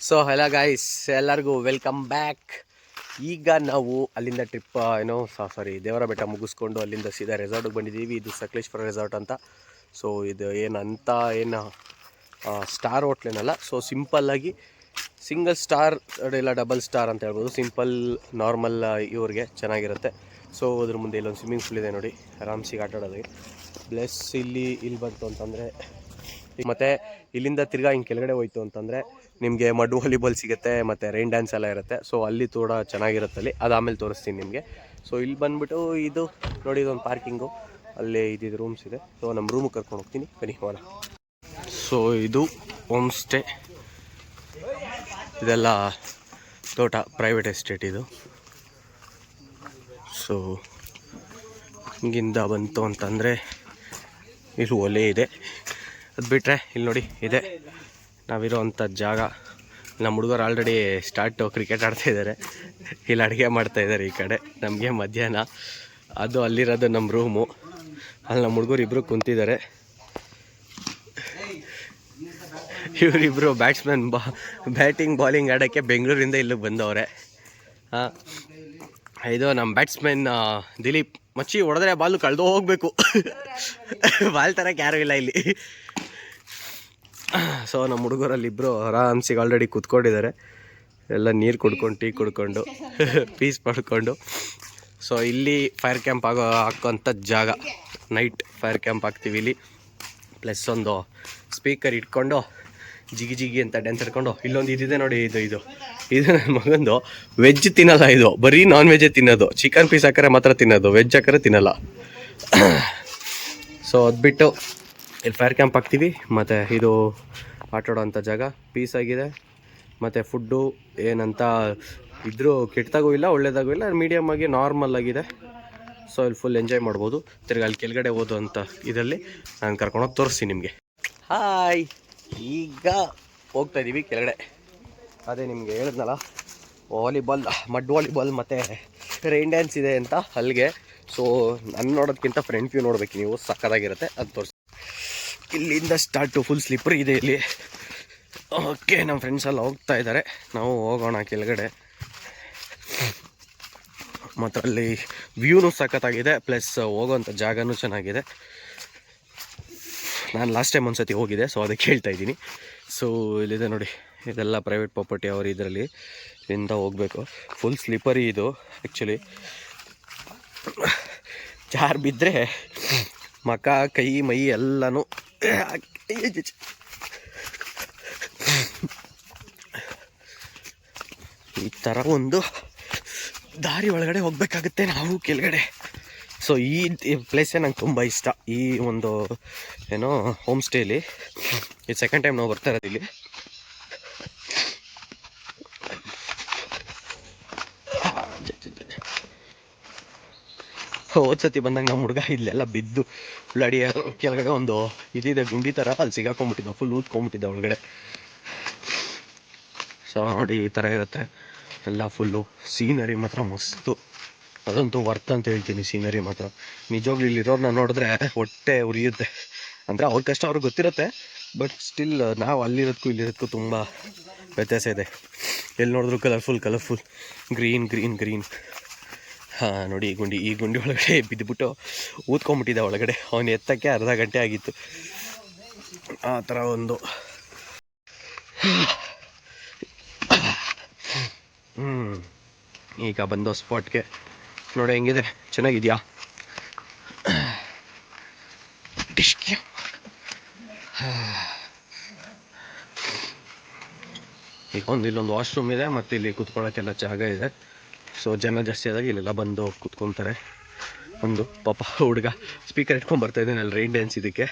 So hello guys, ಎಲ್ಲರಿಗೂ welcome back. ಈಗ ನಾವು ಅಲ್ಲಿಂದ ಟ್ರಿಪ್ ದೇವರ ಬೆಟ್ಟ ಮುಗಿಸ್ಕೊಂಡು ಅಲ್ಲಿಂದ ಸೀದಾ ರೆಸಾರ್ಟಿಗೆ ಬಂದಿದ್ದೀವಿ. ಇದು ಸಕಲೇಶ್ವರ ರೆಸಾರ್ಟ್ ಅಂತ. ಸೊ ಇದು ಏನು ಸ್ಟಾರ್ ಹೋಟ್ಲೇನಲ್ಲ. ಸೊ ಸಿಂಪಲ್ಲಾಗಿ ಸಿಂಗಲ್ ಸ್ಟಾರ್ ಇಲ್ಲ ಡಬಲ್ ಸ್ಟಾರ್ ಅಂತ ಹೇಳ್ಬೋದು. ಸಿಂಪಲ್ ನಾರ್ಮಲ್ ಇವ್ರಿಗೆ ಚೆನ್ನಾಗಿರುತ್ತೆ. ಸೊ ಅದ್ರ ಮುಂದೆ ಇಲ್ಲೊಂದು ಸ್ವಿಮ್ಮಿಂಗ್ ಪೂಲ್ ಇದೆ ನೋಡಿ, ಆರಾಮ್ಸಿಗೆ ಆಟ ಆಡೋದು. ಪ್ಲಸ್ ಇಲ್ಲಿ ಬಂತು ಅಂತಂದರೆ ಮತ್ತು ಇಲ್ಲಿಂದ ತಿರ್ಗಾ ಹಿಂಗೆ ಕೆಳಗಡೆ ಹೋಯ್ತು ಅಂತಂದರೆ ನಿಮಗೆ ಮಡ್ ವಾಲಿಬಾಲ್ ಸಿಗುತ್ತೆ ಮತ್ತು ರೈನ್ ಡ್ಯಾನ್ಸ್ ಎಲ್ಲ ಇರುತ್ತೆ. ಸೊ ಅಲ್ಲಿ ಕೂಡ ಚೆನ್ನಾಗಿರುತ್ತೆ. ಅಲ್ಲಿ ಅದು ಆಮೇಲೆ ತೋರಿಸ್ತೀನಿ ನಿಮಗೆ. ಸೊ ಇಲ್ಲಿ ಬಂದುಬಿಟ್ಟು ಇದು ನೋಡಿ, ಇದೊಂದು ಪಾರ್ಕಿಂಗು, ಅಲ್ಲೇ ಇದ್ದಿದ್ದು ರೂಮ್ಸ್ ಇದೆ. ಸೊ ನಮ್ಮ ರೂಮಿಗೆ ಕರ್ಕೊಂಡು ಹೋಗ್ತೀನಿ, ಬನ್ನಿ ಹೋಗೋಣ. ಸೊ ಇದು ಹೋಮ್ ಸ್ಟೇ, ಇದೆಲ್ಲ ತೋಟ, ಪ್ರೈವೇಟ್ ಎಸ್ಟೇಟ್ ಇದು. ಸೊ ಹಿಂಗಿಂದ ಬಂತು ಅಂತಂದರೆ ಇಲ್ಲಿ ಒಲೆ ಇದೆ. ಅದು ಬಿಟ್ಟರೆ ಇಲ್ಲಿ ನೋಡಿ ಇದೆ ನಾವಿರೋ ಅಂಥ ಜಾಗ. ನಮ್ಮ ಹುಡುಗರು ಆಲ್ರೆಡಿ ಕ್ರಿಕೆಟ್ ಆಡ್ತಾಯಿದ್ದಾರೆ, ಇಲ್ಲಿ ಅಡುಗೆ ಮಾಡ್ತಾಯಿದ್ದಾರೆ. ಈ ಕಡೆ ನಮಗೆ ಮಧ್ಯಾಹ್ನ, ಅದು ಅಲ್ಲಿರೋದು ನಮ್ಮ ರೂಮು. ಅಲ್ಲಿ ನಮ್ಮ ಹುಡುಗರು ಇಬ್ಬರು ಕುಂತಿದ್ದಾರೆ. ಇವರಿಬ್ಬರು ಬ್ಯಾಟ್ಸ್ಮನ್, ಬ್ಯಾಟಿಂಗ್ ಬಾಲಿಂಗ್ ಆಡೋಕ್ಕೆ ಬೆಂಗಳೂರಿಂದ ಇಲ್ಲಿಗೆ ಬಂದವ್ರೆ. ಹಾಂ, ಇದು ನಮ್ಮ ಬ್ಯಾಟ್ಸ್ಮನ್ ದಿಲೀಪ್. ಮಚ್ಚಿ ಹೊಡೆದ್ರೆ ಬಾಲು ಕಳೆದು ಹೋಗಬೇಕು, ಬಾಲ್ ತರಕ್ಕೆ ಯಾರೂ ಇಲ್ಲ ಇಲ್ಲಿ. ಸೊ ನಮ್ಮ ಹುಡುಗರಲ್ಲಿ ಇಬ್ಬರು ಆರಾಮ್ಸಿಗೆ ಆಲ್ರೆಡಿ ಕೂತ್ಕೊಂಡಿದ್ದಾರೆ. ಎಲ್ಲ ನೀರು ಕುಡ್ಕೊಂಡು, ಟೀ ಕುಡ್ಕೊಂಡು, ಪೀಸ್ ಪಡ್ಕೊಂಡು. ಸೊ ಇಲ್ಲಿ ಫೈರ್ ಕ್ಯಾಂಪ್ ಹಾಕೋಂಥ ಜಾಗ. ನೈಟ್ ಫೈರ್ ಕ್ಯಾಂಪ್ ಹಾಕ್ತೀವಿ ಇಲ್ಲಿ. ಪ್ಲಸ್ ಒಂದು ಸ್ಪೀಕರ್ ಇಟ್ಕೊಂಡು ಜಿಗಿ ಜಿಗಿ ಅಂತ ಡ್ಯಾನ್ಸ್ ಹಿಡ್ಕೊಂಡು. ಇಲ್ಲೊಂದು ಇದಿದೆ ನೋಡಿ, ಇದು ನನ್ನ ಮಗಂದು. ವೆಜ್ ತಿನ್ನಲ್ಲ, ಇದು ಬರೀ ನಾನ್ ವೆಜ್ಜೇ ತಿನ್ನೋದು. ಚಿಕನ್ ಪೀಸ್ ಹಾಕರೆ ಮಾತ್ರ ತಿನ್ನೋದು, ವೆಜ್ ಹಾಕರೆ ತಿನ್ನಲ್ಲ. ಸೊ ಅದು ಬಿಟ್ಟು ಇಲ್ಲಿ ಫೈರ್ ಕ್ಯಾಂಪ್ ಹಾಕ್ತೀವಿ. ಮತ್ತು ಇದು ಆಟಾಡೋಂಥ ಜಾಗ ಪೀಸಾಗಿದೆ. ಮತ್ತು ಫುಡ್ಡು ಏನಂತ ಇದ್ರೂ ಕೆಟ್ಟದಾಗೂ ಇಲ್ಲ, ಒಳ್ಳೆಯದಾಗೂ ಇಲ್ಲ, ಮೀಡಿಯಮ್ ಆಗಿ ನಾರ್ಮಲ್ ಆಗಿದೆ. ಸೊ ಇಲ್ಲಿ ಫುಲ್ ಎಂಜಾಯ್ ಮಾಡ್ಬೋದು. ತಿರ್ಗಿ ಅಲ್ಲಿ ಕೆಳಗಡೆ ಓದು ಅಂತ ಇದರಲ್ಲಿ ನಾನು ಕರ್ಕೊಂಡೋಗಿ ತೋರಿಸ್ತೀನಿ ನಿಮಗೆ. ಹಾಯ್, ಈಗ ಹೋಗ್ತಾ ಇದ್ದೀವಿ ಕೆಳಗಡೆ. ಅದೇ ನಿಮಗೆ ಹೇಳಿದ್ನಲ್ಲ, ವಾಲಿಬಾಲ್, ಮಡ್ ವಾಲಿಬಾಲ್ ಮತ್ತು ರೈನ್ ಡ್ಯಾನ್ಸ್ ಇದೆ ಅಂತ ಅಲ್ಲಿಗೆ. ಸೊ ನಾನು ನೋಡೋದಕ್ಕಿಂತ ಫ್ರಂಟ್ ವ್ಯೂ ನೋಡ್ಬೇಕು ನೀವು, ಸಕ್ಕತ್ತಾಗಿರುತ್ತೆ. ಅದು ತೋರಿಸಿ. ಇಲ್ಲಿಂದ ಸ್ಟಾರ್ಟು, ಫುಲ್ ಸ್ಲಿಪ್ಪರ್ ಇದೆ ಇಲ್ಲಿ. ಓಕೆ, ನಮ್ಮ ಫ್ರೆಂಡ್ಸ್ ಎಲ್ಲ ಹೋಗ್ತಾ ಇದ್ದಾರೆ, ನಾವು ಹೋಗೋಣ ಕೆಳಗಡೆ. ಮತ್ತು ಅಲ್ಲಿ ವ್ಯೂನೂ ಸಖತ್ತಾಗಿದೆ, ಪ್ಲಸ್ ಹೋಗೋವಂಥ ಜಾಗನೂ ಚೆನ್ನಾಗಿದೆ. ನಾನು ಲಾಸ್ಟ್ ಟೈಮ್ ಒಂದು ಸತಿ ಹೋಗಿದೆ, ಸೊ ಅದಕ್ಕೆ ಹೇಳ್ತಾ ಇದ್ದೀನಿ. ಸೊ ಇಲ್ಲಿದೆ ನೋಡಿ, ಇದೆಲ್ಲ ಪ್ರೈವೇಟ್ ಪ್ರಾಪರ್ಟಿ ಅವರು. ಇದರಲ್ಲಿ ಇಲ್ಲಿಂದ ಹೋಗಬೇಕು. ಫುಲ್ ಸ್ಲಿಪ್ಪರಿ ಇದು ಆ್ಯಕ್ಚುಲಿ. ಜಾರು ಬಿದ್ದರೆ ಮಕ, ಕೈ, ಮೈ ಎಲ್ಲನೂ ಈ ಥರ ಒಂದು ದಾರಿ ಒಳಗಡೆ ಹೋಗ್ಬೇಕಾಗುತ್ತೆ ನಾವು ಕೆಳಗಡೆ. ಸೊ ಈ ಪ್ಲೇಸೇ ನಂಗೆ ತುಂಬ ಇಷ್ಟ. ಈ ಒಂದು ಹೋಮ್ ಸ್ಟೇಲಿ ಇದು ಸೆಕೆಂಡ್ ಟೈಮ್ ನಾವು ಬರ್ತಾ ಇರೋದು ಇಲ್ಲಿ. ಹೋದ ಸತಿ ಬಂದಾಗ ನಮ್ಮ ಹುಡುಗ ಇಲ್ಲೆಲ್ಲ ಬಿದ್ದು ಉಳ್ಳಾಡಿ ಕೆಳಗಡೆ ಒಂದು ಇದಿದೆ ಗುಂಡಿ ಥರ, ಅಲ್ಲಿ ಸಿಗಾಕೊಂಡ್ಬಿಟ್ಟಿದ್ದ, ಫುಲ್ ಊದ್ಕೊಂಡ್ಬಿಟ್ಟಿದ್ದ ಒಳಗಡೆ. ಸೊ ನೋಡಿ, ಈ ಥರ ಇರುತ್ತೆ ಎಲ್ಲ. ಫುಲ್ಲು ಸೀನರಿ ಮಾತ್ರ ಮಸ್ತು, ಅದಂತೂ ವರ್ತ್ ಅಂತ ಹೇಳ್ತೀನಿ. ಸೀನರಿ ಮಾತ್ರ ನಿಜವಾಗ್ಲೂ ಇಲ್ಲಿರೋರನ್ನ ನೋಡಿದ್ರೆ ಹೊಟ್ಟೆ ಉರಿಯುತ್ತೆ. ಅಂದರೆ ಅವ್ರ ಕಷ್ಟ ಅವ್ರಿಗೆ ಗೊತ್ತಿರುತ್ತೆ, ಬಟ್ ಸ್ಟಿಲ್ ನಾವು ಅಲ್ಲಿರೋದಕ್ಕೂ ಇಲ್ಲಿರೋದಕ್ಕೂ ತುಂಬ ವ್ಯತ್ಯಾಸ ಇದೆ. ಎಲ್ಲಿ ನೋಡಿದ್ರು ಕಲರ್ಫುಲ್ ಗ್ರೀನ್. ಹಾಂ ನೋಡಿ, ಈ ಗುಂಡಿ ಒಳಗಡೆ ಬಿದ್ದುಬಿಟ್ಟು ಊದ್ಕೊಂಡ್ಬಿಟ್ಟಿದ್ದ ಒಳಗಡೆ. ಅವನು ಎತ್ತಕ್ಕೆ ಅರ್ಧ ಗಂಟೆ ಆಗಿತ್ತು. ಆ ಥರ ಒಂದು ಈಗ ಬಂದೋ ಸ್ಪಾಟ್ಗೆ. ನೋಡಿ ಹೆಂಗಿದೆ, ಚೆನ್ನಾಗಿದೆಯಾ? ಈಗ ಇಲ್ಲೊಂದು ವಾಶ್ರೂಮ್ ಇದೆ, ಮತ್ತು ಇಲ್ಲಿ ಕುತ್ಕೊಳ್ಳೋಕ್ಕೆಲ್ಲ ಜಾಗ ಇದೆ. ಸೊ ಜನ ಜಾಸ್ತಿ ಆದಾಗ ಇಲ್ಲೆಲ್ಲ ಬಂದು ಕುತ್ಕೊತಾರೆ. ಒಂದು ಪಾಪ ಹುಡುಗ ಸ್ಪೀಕರ್ ಇಟ್ಕೊಂಡು ಬರ್ತಾ ಇದ್ದಾನೆ ಅಲ್ಲಿ ರೈನ್ ಡ್ಯಾನ್ಸ್ ಇದಕ್ಕೆ.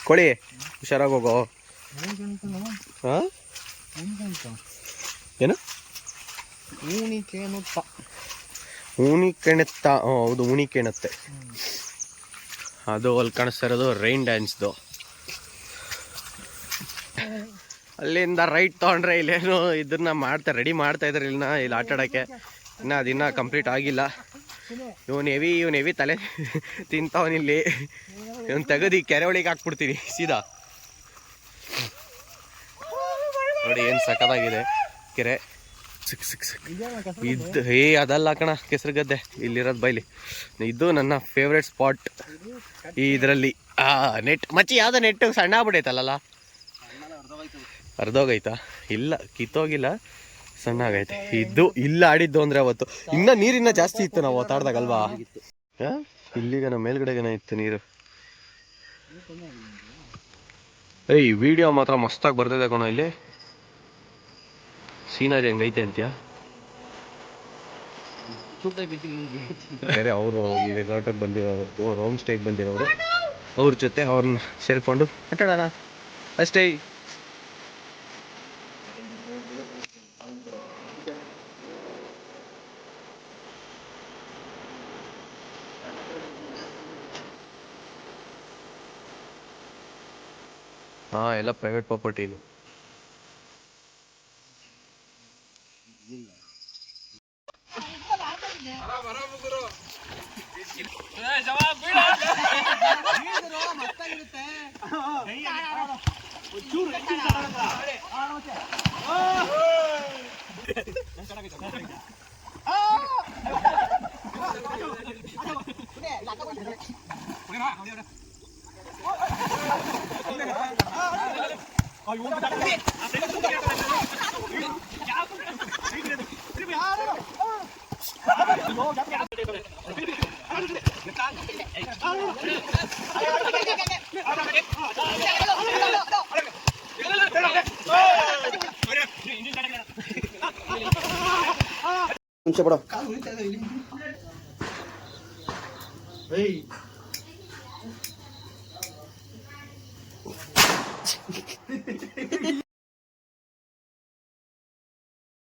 ಕೊಡಿ, ಹುಷಾರಾಗಿ ಹೋಗೋ. ಹಾಂ, ಏನು ಊಣಿಕೆಣುತ್ತ? ಹೌದು, ಊಣಿಕೆಣುತ್ತೆ. ಅದು ಅಲ್ಲಿ ಕಾಣಿಸ್ತಾ ಇರೋದು ರೈನ್ ಡ್ಯಾನ್ಸ್ದು. ಅಲ್ಲಿಂದ ರೈಟ್ ತೊಗೊಂಡ್ರೆ ಇಲ್ಲೇನು ಇದನ್ನ ರೆಡಿ ಮಾಡ್ತಾ ಇದ್ದಾರೆ ಇಲ್ಲಿ ಆಟ ಆಡೋಕ್ಕೆ. ಇನ್ನು ಅದಿನ್ನ ಕಂಪ್ಲೀಟ್ ಆಗಿಲ್ಲ. ಇವನು ಹೆವಿ ತಲೆ ತಿಂತವನಿಲ್ಲಿ. ಇವನು ತೆಗೆದು ಕೆರೆ ಒಳಗೆ ಹಾಕ್ಬಿಡ್ತೀನಿ ಸೀದಾ. ನೋಡಿ ಏನು ಸಖತ್ತಾಗಿದೆ ಕೆರೆ. ಸಿಕ್ ಸಿಕ್ ಸಿಕ್ ಇದು ಅದಲ್ಲ ಕಣ ಕೆಸರು ಗದ್ದೆ ಇಲ್ಲಿರೋದು ಬೈಲಿ. ಇದು ನನ್ನ ಫೇವ್ರೆಟ್ ಸ್ಪಾಟ್ ಈ ಇದರಲ್ಲಿ. ನೆಟ್ ಮಚ್ಚಿ ಯಾವ್ದೋ ನೆಟ್ಟು ಸಣ್ಣ ಆಗ್ಬಿಟ್ಟೈತಲ್ಲ, ಅರ್ಧೋಗೈತಾ? ಇಲ್ಲ ಕಿತ್ತೋಗಿಲ್ಲ, ಸಣ್ಣ ಆಗೈತೆ. ಇದು ಇಲ್ಲ ಆಡಿದ್ದು ಅಂದ್ರೆ ಅವತ್ತು ಇನ್ನ ನೀರಿನ್ನ ಜಾಸ್ತಿ ಇತ್ತು ನಾವು ಅವತ್ತಾಡ್ದಾಗಲ್ವಾ. ಇಲ್ಲಿಗ ನಮ್ಮ ಮೇಲ್ಗಡೆಗೇನ ಇತ್ತು ನೀರು. ಏಯ್ ವಿಡಿಯೋ ಮಾತ್ರ ಮಸ್ತಾಗಿ ಬರ್ತಿದೆ ಕಣ. ಇಲ್ಲಿ ಸೀನರಿ ಹೆಂಗೈತೆ ಅಂತ್ಯಾ? ಬೇರೆ ಅವರು ಈ ರೆಸಾರ್ಟಿಗೆ ಬಂದಿರೋರು, ಹೋಮ್ ಸ್ಟೇಗೆ ಬಂದಿರೋರು, ಅವ್ರ ಜೊತೆ ಅವ್ರನ್ನ ಸೇರಿಕೊಂಡು ಆಟಾಡೋಣ ಅಷ್ಟೇ. ಎಲ್ಲ ಪ್ರೈವೇಟ್ ಪ್ರಾಪರ್ಟಿ ಇದು. ನಿಮಿಷ ಬಿಡ.